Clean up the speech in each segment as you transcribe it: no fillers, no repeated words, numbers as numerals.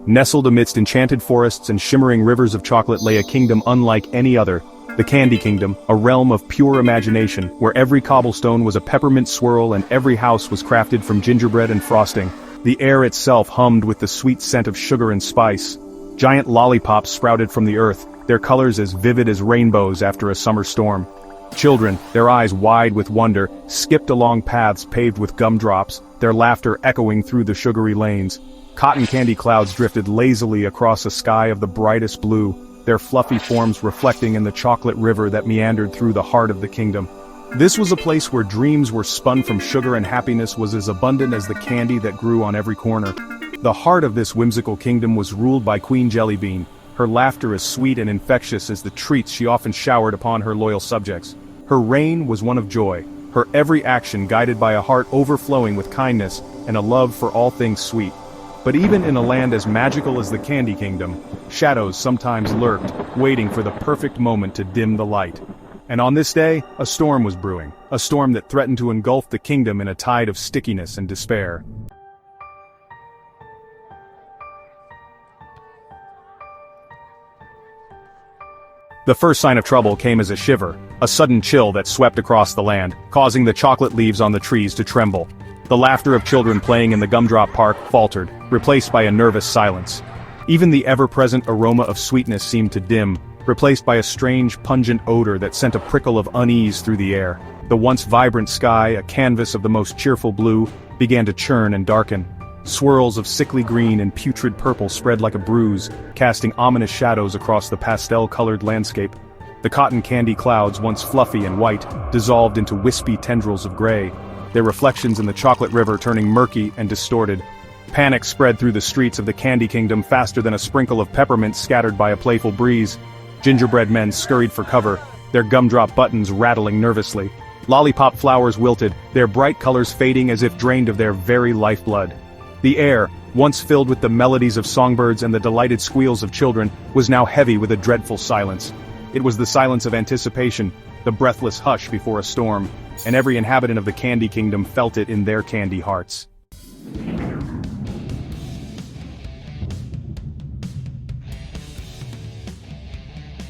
Nestled amidst enchanted forests and shimmering rivers of chocolate lay a kingdom unlike any other. The Candy Kingdom, a realm of pure imagination, where every cobblestone was a peppermint swirl and every house was crafted from gingerbread and frosting. The air itself hummed with the sweet scent of sugar and spice. Giant lollipops sprouted from the earth, their colors as vivid as rainbows after a summer storm. Children, their eyes wide with wonder, skipped along paths paved with gumdrops, their laughter echoing through the sugary lanes. Cotton candy clouds drifted lazily across a sky of the brightest blue, their fluffy forms reflecting in the chocolate river that meandered through the heart of the kingdom. This was a place where dreams were spun from sugar and happiness was as abundant as the candy that grew on every corner. The heart of this whimsical kingdom was ruled by Queen Jellybean, her laughter as sweet and infectious as the treats she often showered upon her loyal subjects. Her reign was one of joy, her every action guided by a heart overflowing with kindness and a love for all things sweet. But even in a land as magical as the Candy Kingdom, shadows sometimes lurked, waiting for the perfect moment to dim the light. And on this day, a storm was brewing, a storm that threatened to engulf the kingdom in a tide of stickiness and despair. The first sign of trouble came as a shiver, a sudden chill that swept across the land, causing the chocolate leaves on the trees to tremble. The laughter of children playing in the gumdrop park faltered, replaced by a nervous silence. Even the ever-present aroma of sweetness seemed to dim, replaced by a strange, pungent odor that sent a prickle of unease through the air. The once vibrant sky, a canvas of the most cheerful blue, began to churn and darken. Swirls of sickly green and putrid purple spread like a bruise, casting ominous shadows across the pastel-colored landscape. The cotton candy clouds, once fluffy and white, dissolved into wispy tendrils of gray, their reflections in the chocolate river turning murky and distorted. Panic spread through the streets of the Candy Kingdom faster than a sprinkle of peppermint scattered by a playful breeze. Gingerbread men scurried for cover, their gumdrop buttons rattling nervously. Lollipop flowers wilted, their bright colors fading as if drained of their very lifeblood. The air, once filled with the melodies of songbirds and the delighted squeals of children, was now heavy with a dreadful silence. It was the silence of anticipation, the breathless hush before a storm, and every inhabitant of the Candy Kingdom felt it in their candy hearts.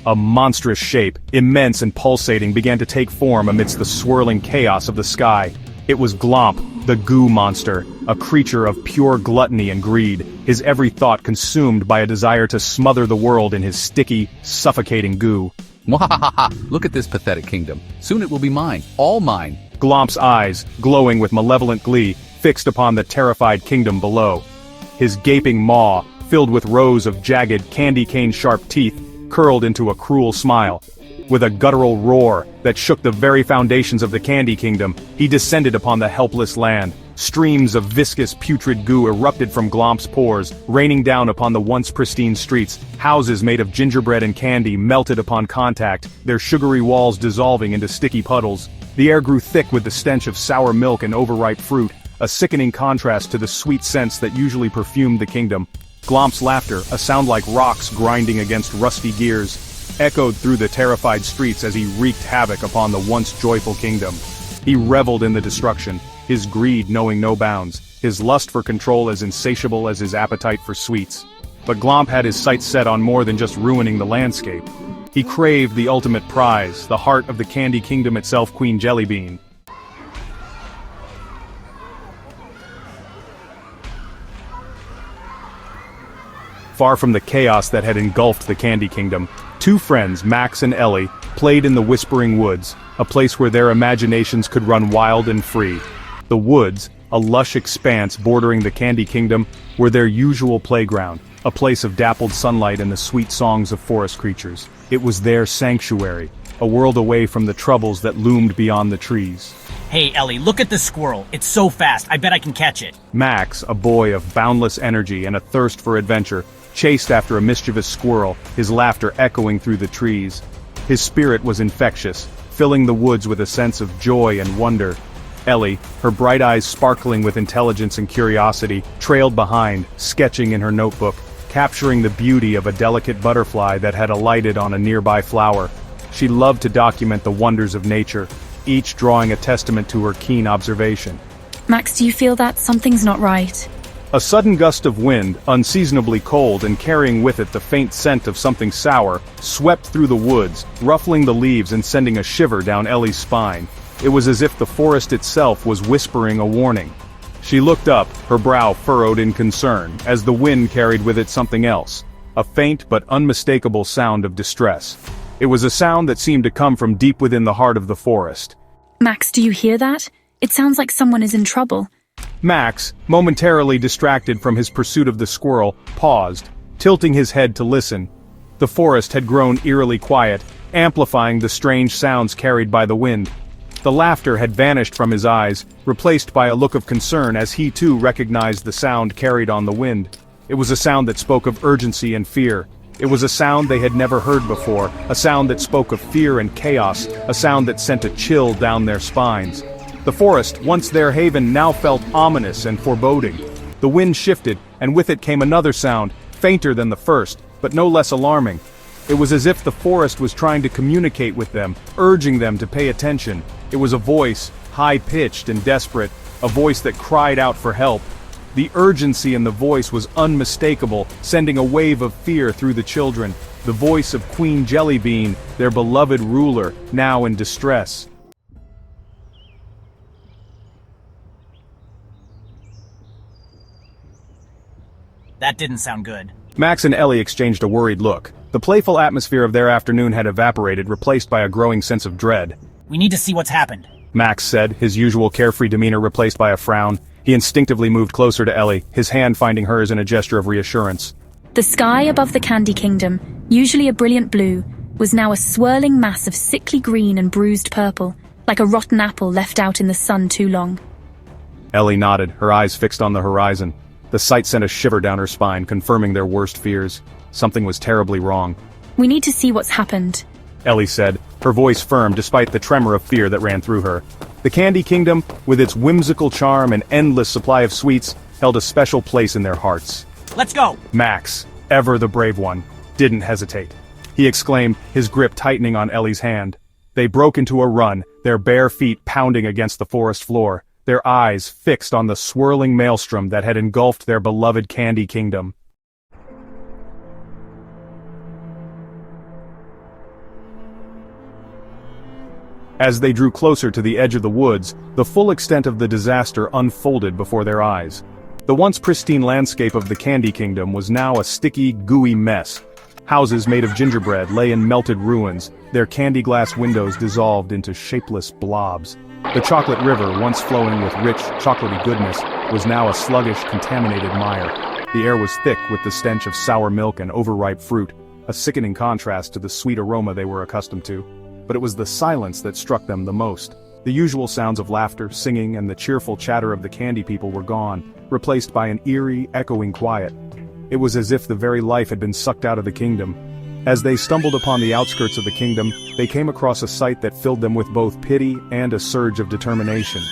A monstrous shape, immense and pulsating, began to take form amidst the swirling chaos of the sky. It was Glomp, the Goo Monster, a creature of pure gluttony and greed, his every thought consumed by a desire to smother the world in his sticky, suffocating goo. Mwahaha! Look at this pathetic kingdom. Soon it will be mine, all mine. Glomp's eyes, glowing with malevolent glee, fixed upon the terrified kingdom below. His gaping maw, filled with rows of jagged, candy cane-sharp teeth, curled into a cruel smile. With a guttural roar that shook the very foundations of the Candy Kingdom, he descended upon the helpless land. Streams of viscous, putrid goo erupted from Glomp's pores, raining down upon the once pristine streets. Houses made of gingerbread and candy melted upon contact, their sugary walls dissolving into sticky puddles. The air grew thick with the stench of sour milk and overripe fruit, a sickening contrast to the sweet scents that usually perfumed the kingdom. Glomp's laughter, a sound like rocks grinding against rusty gears, echoed through the terrified streets as he wreaked havoc upon the once joyful kingdom. He reveled in the destruction, his greed knowing no bounds, his lust for control as insatiable as his appetite for sweets. But Glomp had his sights set on more than just ruining the landscape. He craved the ultimate prize, the heart of the Candy Kingdom itself, Queen Jellybean. Far from the chaos that had engulfed the Candy Kingdom, two friends, Max and Ellie, played in the Whispering Woods, a place where their imaginations could run wild and free. The woods, a lush expanse bordering the Candy Kingdom, were their usual playground, a place of dappled sunlight and the sweet songs of forest creatures. It was their sanctuary, a world away from the troubles that loomed beyond the trees. Hey Ellie, look at this squirrel. It's so fast, I bet I can catch it. Max, a boy of boundless energy and a thirst for adventure, chased after a mischievous squirrel, his laughter echoing through the trees. His spirit was infectious, filling the woods with a sense of joy and wonder. Ellie, her bright eyes sparkling with intelligence and curiosity, trailed behind, sketching in her notebook, capturing the beauty of a delicate butterfly that had alighted on a nearby flower. She loved to document the wonders of nature, each drawing a testament to her keen observation. Max, do you feel that something's not right? A sudden gust of wind, unseasonably cold and carrying with it the faint scent of something sour, swept through the woods, ruffling the leaves and sending a shiver down Ellie's spine. It was as if the forest itself was whispering a warning. She looked up, her brow furrowed in concern, as the wind carried with it something else. A faint but unmistakable sound of distress. It was a sound that seemed to come from deep within the heart of the forest. Max, do you hear that? It sounds like someone is in trouble. Max, momentarily distracted from his pursuit of the squirrel, paused, tilting his head to listen. The forest had grown eerily quiet, amplifying the strange sounds carried by the wind. The laughter had vanished from his eyes, replaced by a look of concern as he too recognized the sound carried on the wind. It was a sound that spoke of urgency and fear. It was a sound they had never heard before, a sound that spoke of fear and chaos, a sound that sent a chill down their spines. The forest, once their haven, now felt ominous and foreboding. The wind shifted, and with it came another sound, fainter than the first, but no less alarming. It was as if the forest was trying to communicate with them, urging them to pay attention. It was a voice, high-pitched and desperate, a voice that cried out for help. The urgency in the voice was unmistakable, sending a wave of fear through the children. The voice of Queen Jellybean, their beloved ruler, now in distress. That didn't sound good. Max and Ellie exchanged a worried look. The playful atmosphere of their afternoon had evaporated, replaced by a growing sense of dread. We need to see what's happened. Max said, his usual carefree demeanor replaced by a frown. He instinctively moved closer to Ellie, his hand finding hers in a gesture of reassurance. The sky above the Candy Kingdom, usually a brilliant blue, was now a swirling mass of sickly green and bruised purple, like a rotten apple left out in the sun too long. Ellie nodded, her eyes fixed on the horizon. The sight sent a shiver down her spine, confirming their worst fears. Something was terribly wrong. We need to see what's happened, Ellie said, her voice firm despite the tremor of fear that ran through her. The Candy Kingdom, with its whimsical charm and endless supply of sweets, held a special place in their hearts. Let's go! Max, ever the brave one, didn't hesitate. He exclaimed, his grip tightening on Ellie's hand. They broke into a run, their bare feet pounding against the forest floor, their eyes fixed on the swirling maelstrom that had engulfed their beloved Candy Kingdom. As they drew closer to the edge of the woods, the full extent of the disaster unfolded before their eyes. The once pristine landscape of the Candy Kingdom was now a sticky, gooey mess. Houses made of gingerbread lay in melted ruins, their candy glass windows dissolved into shapeless blobs. The chocolate river, once flowing with rich, chocolatey goodness, was now a sluggish, contaminated mire. The air was thick with the stench of sour milk and overripe fruit, a sickening contrast to the sweet aroma they were accustomed to. But it was the silence that struck them the most. The usual sounds of laughter, singing, and the cheerful chatter of the candy people were gone, replaced by an eerie, echoing quiet. It was as if the very life had been sucked out of the kingdom. As they stumbled upon the outskirts of the kingdom, they came across a sight that filled them with both pity and a surge of determination.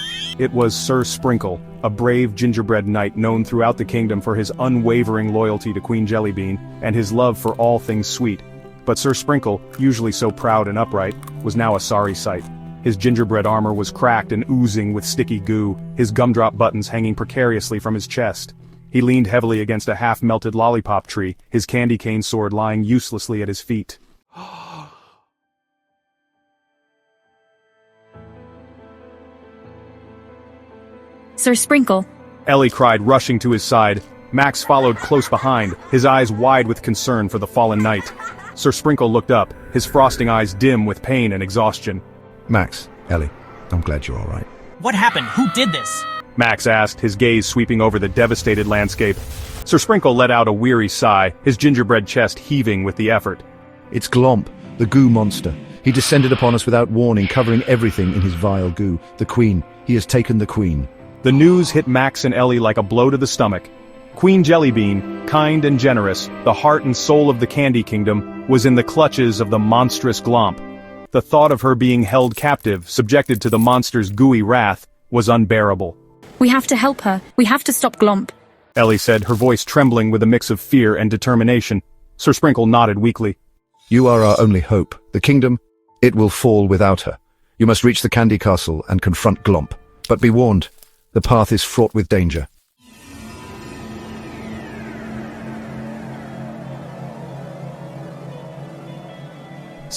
It was Sir Sprinkle, a brave gingerbread knight known throughout the kingdom for his unwavering loyalty to Queen Jellybean and his love for all things sweet. But Sir Sprinkle, usually so proud and upright, was now a sorry sight. His gingerbread armor was cracked and oozing with sticky goo, his gumdrop buttons hanging precariously from his chest. He leaned heavily against a half-melted lollipop tree, his candy cane sword lying uselessly at his feet. Sir Sprinkle, Ellie cried, rushing to his side. Max followed close behind, his eyes wide with concern for the fallen knight. Sir Sprinkle looked up, his frosting eyes dim with pain and exhaustion. Max, Ellie, I'm glad you're all right. What happened? Who did this? Max asked, his gaze sweeping over the devastated landscape. Sir Sprinkle let out a weary sigh, his gingerbread chest heaving with the effort. It's Glomp, the Goo Monster. He descended upon us without warning, covering everything in his vile goo. The Queen. He has taken the Queen. The news hit Max and Ellie like a blow to the stomach. Queen Jellybean, kind and generous, the heart and soul of the Candy Kingdom, was in the clutches of the monstrous Glomp. The thought of her being held captive, subjected to the monster's gooey wrath, was unbearable. we have to help her. We have to stop Glomp. Ellie said, her voice trembling with a mix of fear and determination. Sir Sprinkle nodded weakly. You are our only hope. The kingdom, it will fall without her. You must reach the Candy Castle and confront Glomp. But be warned, the path is fraught with danger.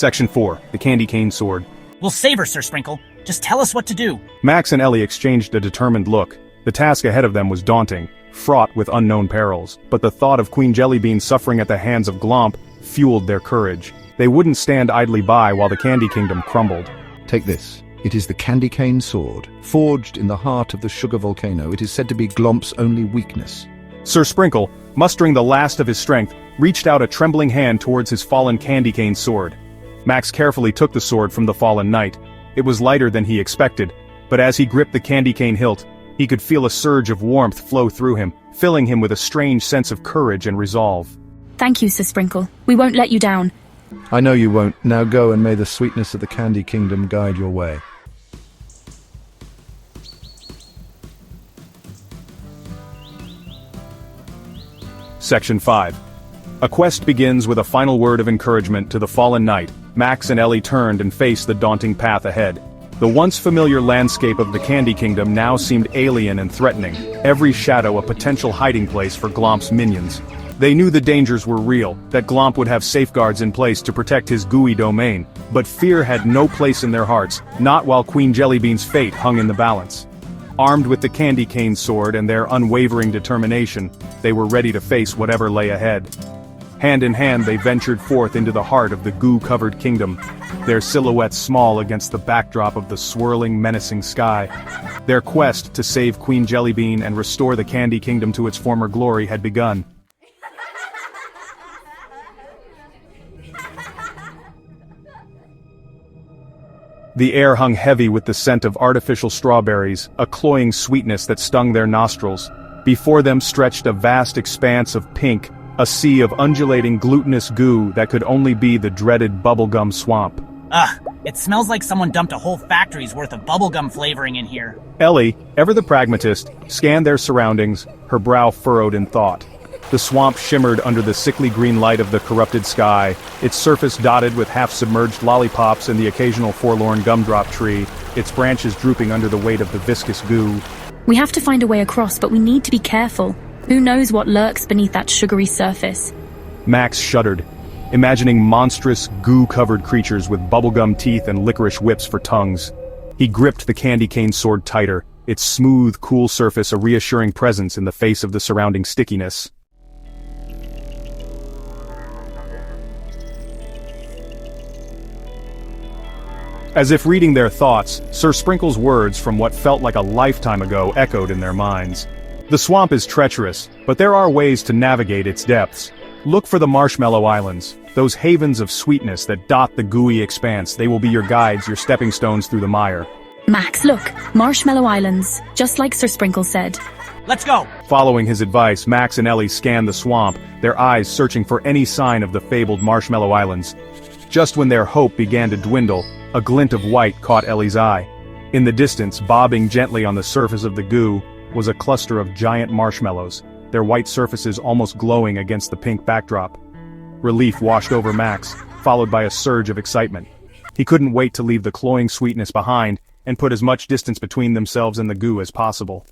Section 4, the Candy Cane Sword. We'll save her, Sir Sprinkle. Just tell us what to do. Max and Ellie exchanged a determined look. The task ahead of them was daunting, fraught with unknown perils, but the thought of Queen Jellybean suffering at the hands of Glomp fueled their courage. They wouldn't stand idly by while the Candy Kingdom crumbled. Take this. It is the Candy Cane Sword. Forged in the heart of the sugar volcano, it is said to be Glomp's only weakness. Sir Sprinkle, mustering the last of his strength, reached out a trembling hand towards his fallen Candy Cane Sword. Max carefully took the sword from the fallen knight. It was lighter than he expected, but as he gripped the candy cane hilt, he could feel a surge of warmth flow through him, filling him with a strange sense of courage and resolve. Thank you, Sir Sprinkle. We won't let you down. I know you won't. Now go, and may the sweetness of the Candy Kingdom guide your way. Section 5. A quest begins with a final word of encouragement to the fallen knight. Max and Ellie turned and faced the daunting path ahead. The once familiar landscape of the Candy Kingdom now seemed alien and threatening, every shadow a potential hiding place for Glomp's minions. They knew the dangers were real, that Glomp would have safeguards in place to protect his gooey domain, but fear had no place in their hearts, not while Queen Jellybean's fate hung in the balance. Armed with the Candy Cane Sword and their unwavering determination, they were ready to face whatever lay ahead. Hand in hand they ventured forth into the heart of the goo-covered kingdom, their silhouettes small against the backdrop of the swirling, menacing sky. Their quest to save Queen Jellybean and restore the Candy Kingdom to its former glory had begun. The air hung heavy with the scent of artificial strawberries, a cloying sweetness that stung their nostrils. Before them stretched a vast expanse of pink, a sea of undulating glutinous goo that could only be the dreaded Bubblegum Swamp. Ugh, it smells like someone dumped a whole factory's worth of bubblegum flavoring in here. Ellie, ever the pragmatist, scanned their surroundings, her brow furrowed in thought. The swamp shimmered under the sickly green light of the corrupted sky, its surface dotted with half-submerged lollipops and the occasional forlorn gumdrop tree, its branches drooping under the weight of the viscous goo. We have to find a way across, but we need to be careful. Who knows what lurks beneath that sugary surface? Max shuddered, imagining monstrous, goo-covered creatures with bubblegum teeth and licorice whips for tongues. He gripped the candy cane sword tighter, its smooth, cool surface a reassuring presence in the face of the surrounding stickiness. As if reading their thoughts, Sir Sprinkle's words from what felt like a lifetime ago echoed in their minds. The swamp is treacherous, but there are ways to navigate its depths. Look for the Marshmallow Islands, those havens of sweetness that dot the gooey expanse. They will be your guides, your stepping stones through the mire. Max, look, Marshmallow Islands, just like Sir Sprinkle said. Let's go! Following his advice, Max and Ellie scanned the swamp, their eyes searching for any sign of the fabled Marshmallow Islands. Just when their hope began to dwindle, a glint of white caught Ellie's eye. In the distance, bobbing gently on the surface of the goo, was a cluster of giant marshmallows, their white surfaces almost glowing against the pink backdrop. Relief washed over Max, followed by a surge of excitement. He couldn't wait to leave the cloying sweetness behind and put as much distance between themselves and the goo as possible.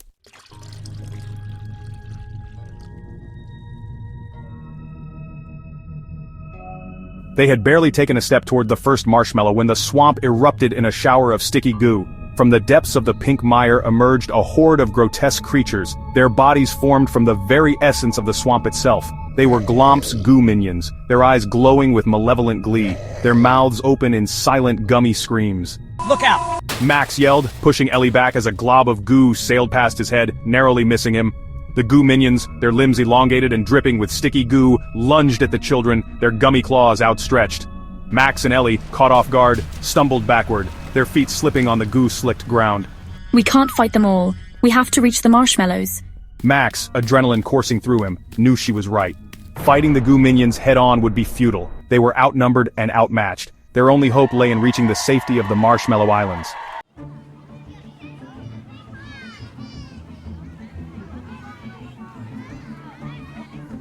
They had barely taken a step toward the first marshmallow when the swamp erupted in a shower of sticky goo. From the depths of the pink mire emerged a horde of grotesque creatures, their bodies formed from the very essence of the swamp itself. They were Glomp's goo minions, their eyes glowing with malevolent glee, their mouths open in silent gummy screams. Look out! Max yelled, pushing Ellie back as a glob of goo sailed past his head, narrowly missing him. The goo minions, their limbs elongated and dripping with sticky goo, lunged at the children, their gummy claws outstretched. Max and Ellie, caught off guard, stumbled backward, their feet slipping on the goo-slicked ground. We can't fight them all. We have to reach the marshmallows. Max, adrenaline coursing through him, knew she was right. Fighting the goo minions head-on would be futile. They were outnumbered and outmatched. Their only hope lay in reaching the safety of the Marshmallow Islands.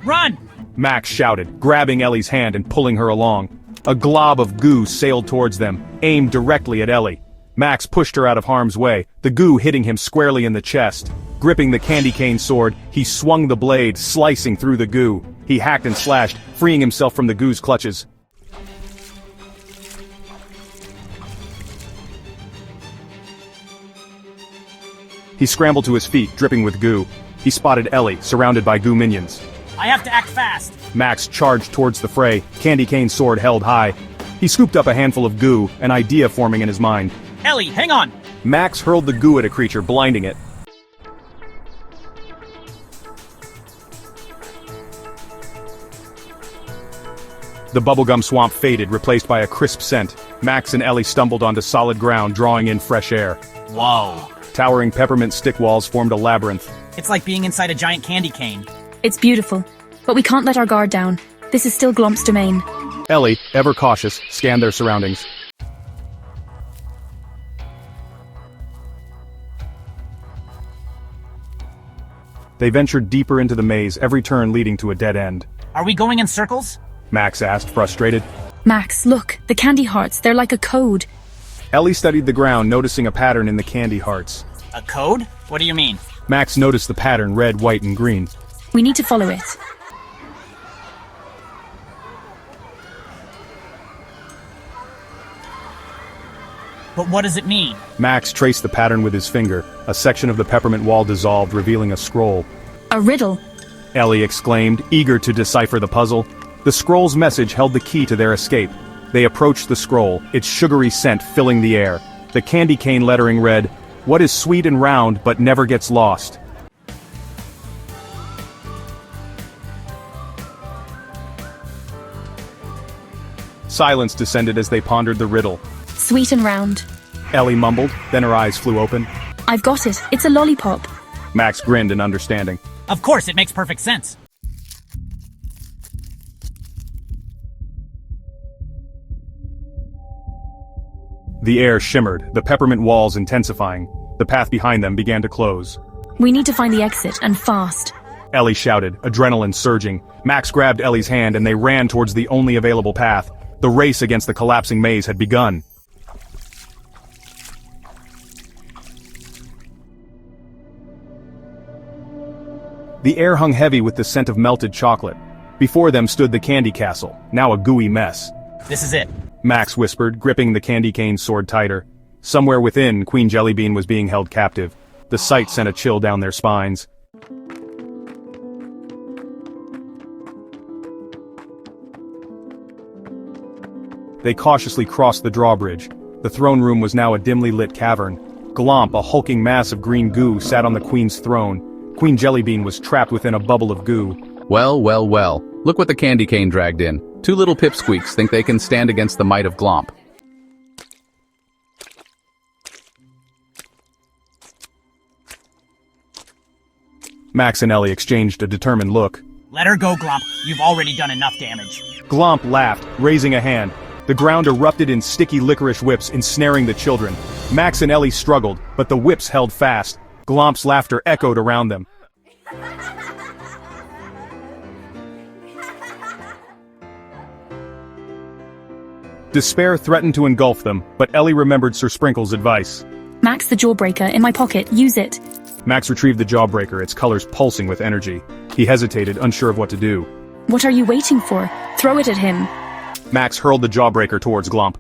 Run! Max shouted, grabbing Ellie's hand and pulling her along. A glob of goo sailed towards them, aimed directly at Ellie. Max pushed her out of harm's way, the goo hitting him squarely in the chest. Gripping the candy cane sword, he swung the blade, slicing through the goo. He hacked and slashed, freeing himself from the goo's clutches. He scrambled to his feet, dripping with goo. He spotted Ellie, surrounded by goo minions. I have to act fast. Max charged towards the fray, candy cane sword held high. He scooped up a handful of goo, an idea forming in his mind. Ellie, hang on. Max hurled the goo at a creature, blinding it. The Bubblegum Swamp faded, replaced by a crisp scent. Max and Ellie stumbled onto solid ground, drawing in fresh air. Whoa. Towering peppermint stick walls formed a labyrinth. It's like being inside a giant candy cane. It's beautiful, but we can't let our guard down. This is still Glomp's domain. Ellie, ever cautious, scanned their surroundings. They ventured deeper into the maze, every turn leading to a dead end. Are we going in circles? Max asked, frustrated. Max, look, the candy hearts, they're like a code. Ellie studied the ground, noticing a pattern in the candy hearts. A code? What do you mean? Max noticed the pattern, red, white, and green. We need to follow it. But what does it mean? Max traced the pattern with his finger. A section of the peppermint wall dissolved, revealing a scroll. A riddle. Ellie exclaimed, eager to decipher the puzzle. The scroll's message held the key to their escape. They approached the scroll, its sugary scent filling the air. The candy cane lettering read, "What is sweet and round but never gets lost?" Silence descended as they pondered the riddle. Sweet and round. Ellie mumbled, then her eyes flew open. I've got it. It's a lollipop. Max grinned in understanding. Of course, it makes perfect sense. The air shimmered, the peppermint walls intensifying. The path behind them began to close. We need to find the exit, and fast. Ellie shouted, adrenaline surging. Max grabbed Ellie's hand and they ran towards the only available path. The race against the collapsing maze had begun. The air hung heavy with the scent of melted chocolate. Before them stood the candy castle, now a gooey mess. This is it. Max whispered, gripping the candy cane sword tighter. Somewhere within, Queen Jellybean was being held captive. The sight sent a chill down their spines. They cautiously crossed the drawbridge. The throne room was now a dimly lit cavern. Glomp, a hulking mass of green goo, sat on the queen's throne. Queen Jellybean was trapped within a bubble of goo. Well, well, well. Look what the candy cane dragged in. Two little pipsqueaks think they can stand against the might of Glomp. Max and Ellie exchanged a determined look. Let her go, Glomp. You've already done enough damage. Glomp laughed, raising a hand. The ground erupted in sticky licorice whips, ensnaring the children. Max and Ellie struggled, but the whips held fast. Glomp's laughter echoed around them. Despair threatened to engulf them, but Ellie remembered Sir Sprinkle's advice. Max, the jawbreaker, in my pocket. Use it. Max retrieved the jawbreaker, its colors pulsing with energy. He hesitated, unsure of what to do. What are you waiting for? Throw it at him. Max hurled the jawbreaker towards Glomp.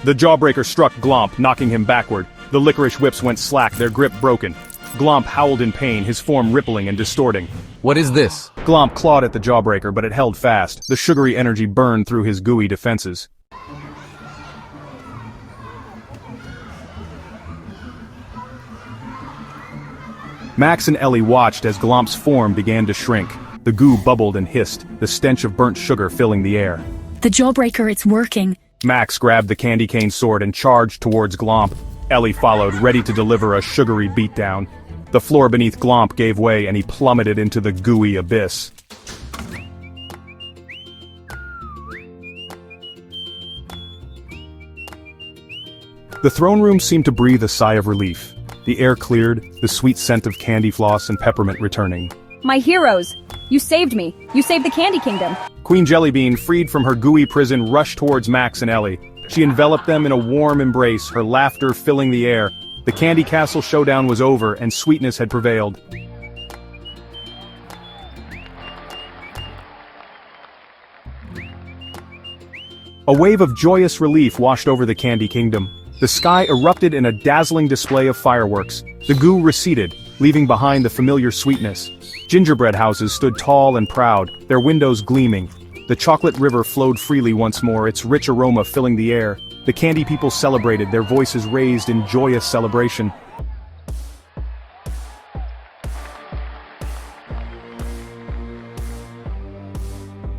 The jawbreaker struck Glomp, knocking him backward. The licorice whips went slack, their grip broken. Glomp howled in pain, his form rippling and distorting. What is this? Glomp clawed at the jawbreaker, but it held fast. The sugary energy burned through his gooey defenses. Max and Ellie watched as Glomp's form began to shrink. The goo bubbled and hissed, the stench of burnt sugar filling the air. The jawbreaker, it's working. Max grabbed the candy cane sword and charged towards Glomp. Ellie followed, ready to deliver a sugary beatdown. The floor beneath Glomp gave way and he plummeted into the gooey abyss. The throne room seemed to breathe a sigh of relief. The air cleared, the sweet scent of candy floss and peppermint returning. My heroes! You saved me! You saved the Candy Kingdom! Queen Jellybean, freed from her gooey prison, rushed towards Max and Ellie. She enveloped them in a warm embrace, her laughter filling the air. The Candy Castle showdown was over, and sweetness had prevailed. A wave of joyous relief washed over the Candy Kingdom. The sky erupted in a dazzling display of fireworks. The goo receded, leaving behind the familiar sweetness. Gingerbread houses stood tall and proud, their windows gleaming. The chocolate river flowed freely once more, its rich aroma filling the air. The candy people celebrated, their voices raised in joyous celebration.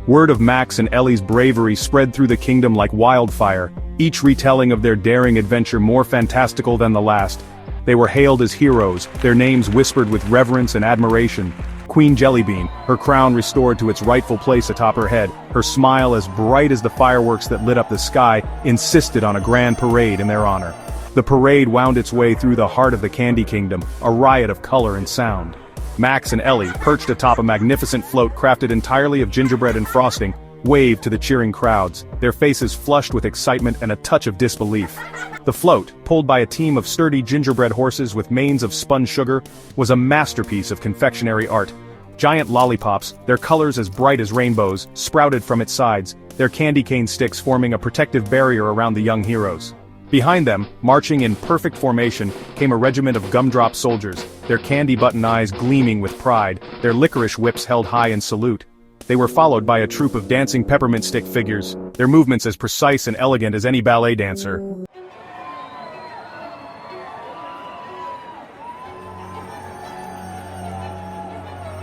Word of Max and Ellie's bravery spread through the kingdom like wildfire, each retelling of their daring adventure more fantastical than the last. They were hailed as heroes, their names whispered with reverence and admiration. Queen Jellybean, her crown restored to its rightful place atop her head, her smile as bright as the fireworks that lit up the sky, insisted on a grand parade in their honor. The parade wound its way through the heart of the Candy Kingdom, a riot of color and sound. Max and Ellie, perched atop a magnificent float crafted entirely of gingerbread and frosting, waved to the cheering crowds, their faces flushed with excitement and a touch of disbelief. The float, pulled by a team of sturdy gingerbread horses with manes of spun sugar, was a masterpiece of confectionery art. Giant lollipops, their colors as bright as rainbows, sprouted from its sides, their candy cane sticks forming a protective barrier around the young heroes. Behind them, marching in perfect formation, came a regiment of gumdrop soldiers, their candy button eyes gleaming with pride, their licorice whips held high in salute. They were followed by a troupe of dancing peppermint stick figures, their movements as precise and elegant as any ballet dancer.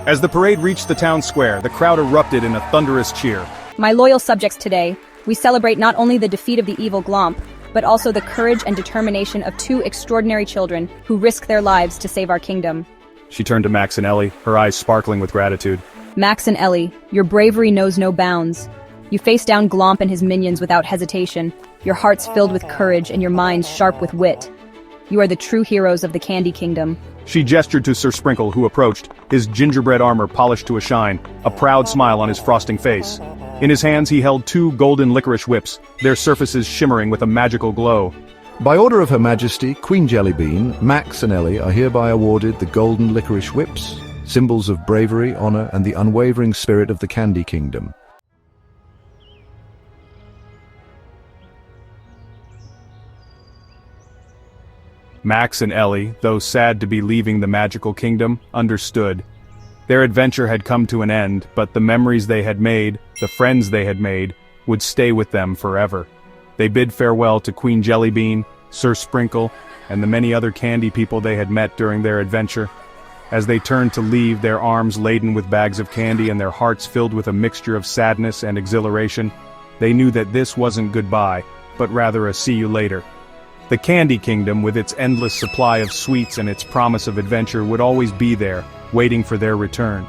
As the parade reached the town square, the crowd erupted in a thunderous cheer. My loyal subjects, today, we celebrate not only the defeat of the evil Glomp, but also the courage and determination of two extraordinary children who risked their lives to save our kingdom. She turned to Max and Ellie, her eyes sparkling with gratitude. Max and Ellie, your bravery knows no bounds. You faced down Glomp and his minions without hesitation, your hearts filled with courage and your minds sharp with wit. You are the true heroes of the Candy Kingdom. She gestured to Sir Sprinkle, who approached, his gingerbread armor polished to a shine, a proud smile on his frosting face. In his hands he held two golden licorice whips, their surfaces shimmering with a magical glow. By order of Her Majesty, Queen Jellybean, Max and Ellie are hereby awarded the golden licorice whips, symbols of bravery, honor, and the unwavering spirit of the Candy Kingdom. Max and Ellie, though sad to be leaving the magical kingdom, understood. Their adventure had come to an end, but the memories they had made, the friends they had made, would stay with them forever. They bid farewell to Queen Jellybean, Sir Sprinkle, and the many other candy people they had met during their adventure. As they turned to leave, their arms laden with bags of candy and their hearts filled with a mixture of sadness and exhilaration, they knew that this wasn't goodbye, but rather a see you later. The Candy Kingdom, with its endless supply of sweets and its promise of adventure, would always be there, waiting for their return.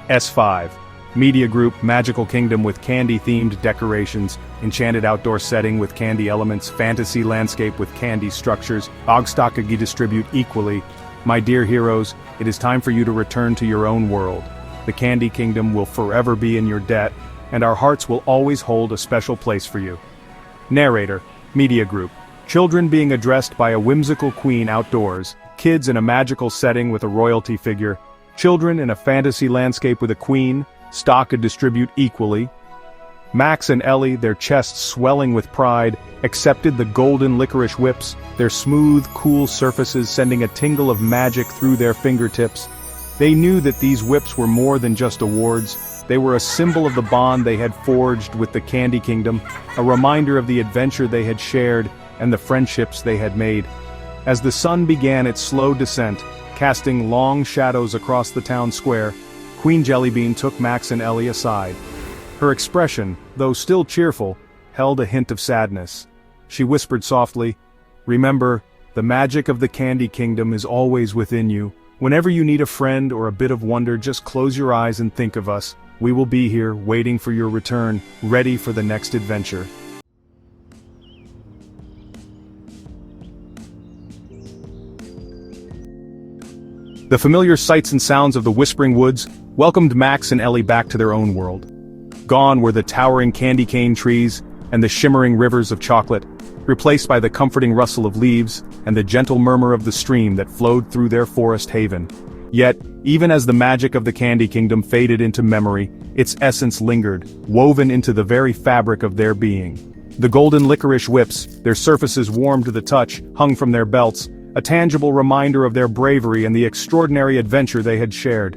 S5. Media Group, magical kingdom with candy-themed decorations, enchanted outdoor setting with candy elements, fantasy landscape with candy structures, Ogstokagi distribute equally. My dear heroes, it is time for you to return to your own world. The Candy Kingdom will forever be in your debt, and our hearts will always hold a special place for you. Narrator, Media Group. Children being addressed by a whimsical queen outdoors, kids in a magical setting with a royalty figure, children in a fantasy landscape with a queen, stock to distribute equally. Max and Ellie, their chests swelling with pride, accepted the golden licorice whips, their smooth, cool surfaces sending a tingle of magic through their fingertips. They knew that these whips were more than just awards. They were a symbol of the bond they had forged with the Candy Kingdom, a reminder of the adventure they had shared and the friendships they had made. As the sun began its slow descent, casting long shadows across the town square, Queen Jellybean took Max and Ellie aside. Her expression, though still cheerful, held a hint of sadness. She whispered softly, "Remember, the magic of the Candy Kingdom is always within you. Whenever you need a friend or a bit of wonder, just close your eyes and think of us. We will be here, waiting for your return, ready for the next adventure." The familiar sights and sounds of the Whispering Woods welcomed Max and Ellie back to their own world. Gone were the towering candy cane trees and the shimmering rivers of chocolate, replaced by the comforting rustle of leaves and the gentle murmur of the stream that flowed through their forest haven. Yet, even as the magic of the Candy Kingdom faded into memory, its essence lingered, woven into the very fabric of their being. The golden licorice whips, their surfaces warm to the touch, hung from their belts, a tangible reminder of their bravery and the extraordinary adventure they had shared.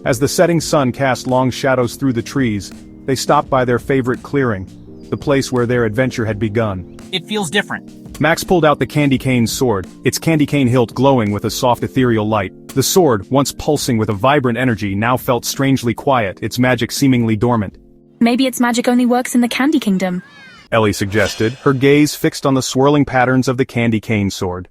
As the setting sun cast long shadows through the trees, they stopped by their favorite clearing, the place where their adventure had begun. It feels different. Max pulled out the candy cane's sword, its candy cane hilt glowing with a soft ethereal light. The sword, once pulsing with a vibrant energy, now felt strangely quiet, its magic seemingly dormant. Maybe its magic only works in the Candy Kingdom, Ellie suggested, her gaze fixed on the swirling patterns of the candy cane sword.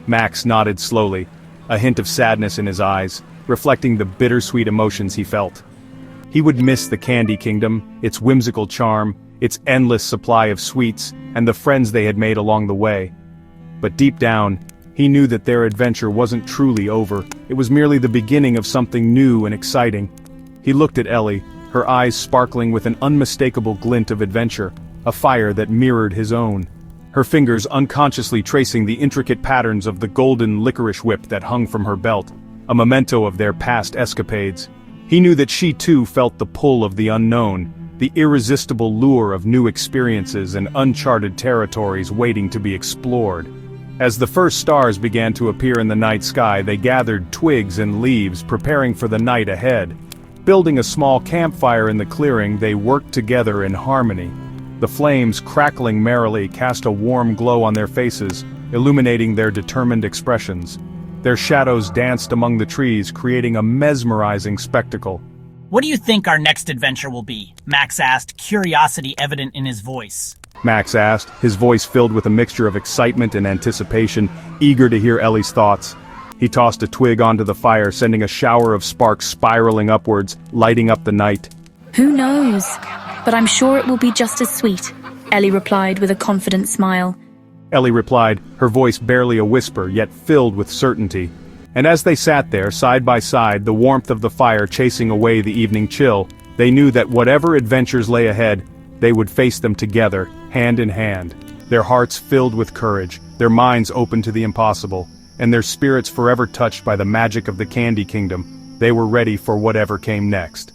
Max nodded slowly, a hint of sadness in his eyes, reflecting the bittersweet emotions he felt. He would miss the Candy Kingdom, its whimsical charm, its endless supply of sweets, and the friends they had made along the way. But deep down, he knew that their adventure wasn't truly over, it was merely the beginning of something new and exciting. He looked at Ellie, her eyes sparkling with an unmistakable glint of adventure, a fire that mirrored his own. Her fingers unconsciously tracing the intricate patterns of the golden licorice whip that hung from her belt, a memento of their past escapades. He knew that she too felt the pull of the unknown, the irresistible lure of new experiences and uncharted territories waiting to be explored. As the first stars began to appear in the night sky, they gathered twigs and leaves, preparing for the night ahead. Building a small campfire in the clearing, they worked together in harmony. The flames, crackling merrily, cast a warm glow on their faces, illuminating their determined expressions. Their shadows danced among the trees, creating a mesmerizing spectacle. What do you think our next adventure will be? Max asked, curiosity evident in his voice. Max asked, his voice filled with a mixture of excitement and anticipation, eager to hear Ellie's thoughts. He tossed a twig onto the fire, sending a shower of sparks spiraling upwards, lighting up the night. Who knows? But I'm sure it will be just as sweet, Ellie replied with a confident smile. Ellie replied, her voice barely a whisper, yet filled with certainty. And as they sat there, side by side, the warmth of the fire chasing away the evening chill, they knew that whatever adventures lay ahead, they would face them together, hand in hand. Their hearts filled with courage, their minds open to the impossible, and their spirits forever touched by the magic of the Candy Kingdom. They were ready for whatever came next.